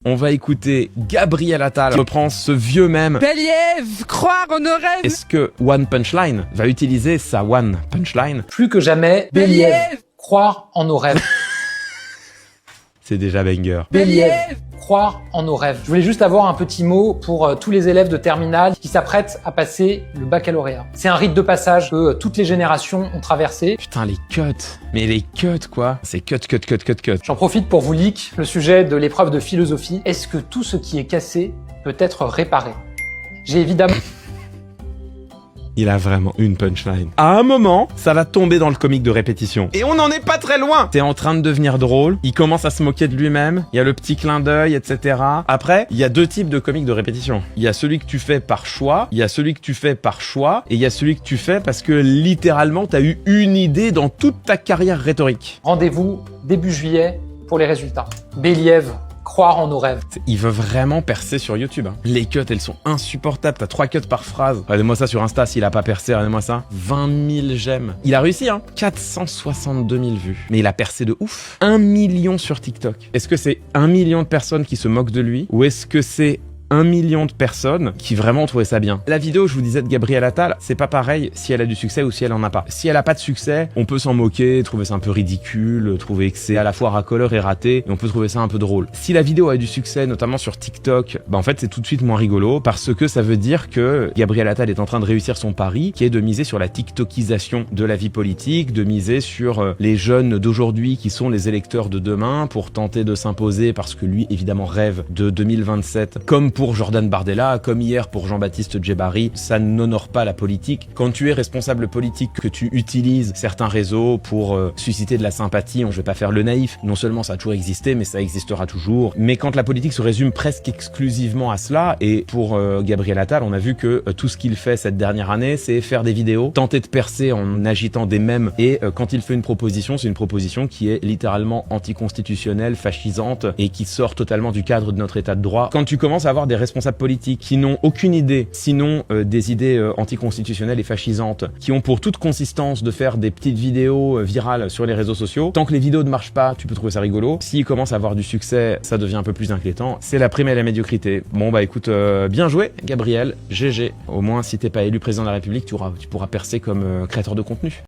On va écouter Gabriel Attal reprend ce vieux mème. Believ, croire en nos rêves. Est-ce que One Punchline va utiliser sa One Punchline? Plus que jamais, Believ, croire en nos rêves. C'est déjà banger. Believ, croire en nos rêves. Je voulais juste avoir un petit mot pour tous les élèves de terminale qui s'apprêtent à passer le baccalauréat. C'est un rite de passage que toutes les générations ont traversé. Putain, les cuts. Mais les cuts, quoi. C'est cut. J'en profite pour vous leak le sujet de l'épreuve de philosophie. Est-ce que tout ce qui est cassé peut être réparé? J'ai évidemment... Il a vraiment une punchline. À un moment, ça va tomber dans le comique de répétition. Et on n'en est pas très loin. T'es en train de devenir drôle. Il commence à se moquer de lui-même. Il y a le petit clin d'œil, etc. Après, il y a deux types de comiques de répétition. Il y a celui que tu fais par choix. Il y a celui que tu fais par choix. Et il y a celui que tu fais parce que littéralement, t'as eu une idée dans toute ta carrière rhétorique. Rendez-vous début juillet pour les résultats. Believ, croire en nos rêves. Il veut vraiment percer sur YouTube. Hein. Les cuts, elles sont insupportables. T'as 3 cuts par phrase. Regardez-moi ça sur Insta s'il a pas percé. Regardez-moi ça. 20 000 j'aime. Il a réussi, hein. 462 000 vues. Mais il a percé de ouf. 1 million sur TikTok. Est-ce que c'est 1 million de personnes qui se moquent de lui? Ou est-ce que c'est 1 million de personnes qui vraiment ont trouvé ça bien? La vidéo, je vous disais, de Gabriel Attal, c'est pas pareil si elle a du succès ou si elle en a pas. Si elle a pas de succès, on peut s'en moquer, trouver ça un peu ridicule, trouver que c'est à la fois racoleur et raté, et on peut trouver ça un peu drôle. Si la vidéo a du succès, notamment sur TikTok, bah en fait c'est tout de suite moins rigolo, parce que ça veut dire que Gabriel Attal est en train de réussir son pari, qui est de miser sur la TikTokisation de la vie politique, de miser sur les jeunes d'aujourd'hui qui sont les électeurs de demain, pour tenter de s'imposer, parce que lui évidemment rêve de 2027, comme pour Jordan Bardella, comme hier pour Jean-Baptiste Djebari. Ça n'honore pas la politique. Quand tu es responsable politique, que tu utilises certains réseaux pour susciter de la sympathie, je vais pas faire le naïf, non seulement ça a toujours existé, mais ça existera toujours. Mais quand la politique se résume presque exclusivement à cela, et pour Gabriel Attal, on a vu que tout ce qu'il fait cette dernière année, c'est faire des vidéos, tenter de percer en agitant des mèmes, et quand il fait une proposition, c'est une proposition qui est littéralement anticonstitutionnelle, fascisante, et qui sort totalement du cadre de notre état de droit. Quand tu commences à avoir des responsables politiques qui n'ont aucune idée, sinon des idées anticonstitutionnelles et fascisantes, qui ont pour toute consistance de faire des petites vidéos virales sur les réseaux sociaux, tant que les vidéos ne marchent pas, tu peux trouver ça rigolo. S'ils commencent à avoir du succès, ça devient un peu plus inquiétant. C'est la prime à la médiocrité. Bon bah écoute, bien joué Gabriel, GG. Au moins si t'es pas élu président de la République, tu pourras percer comme créateur de contenu.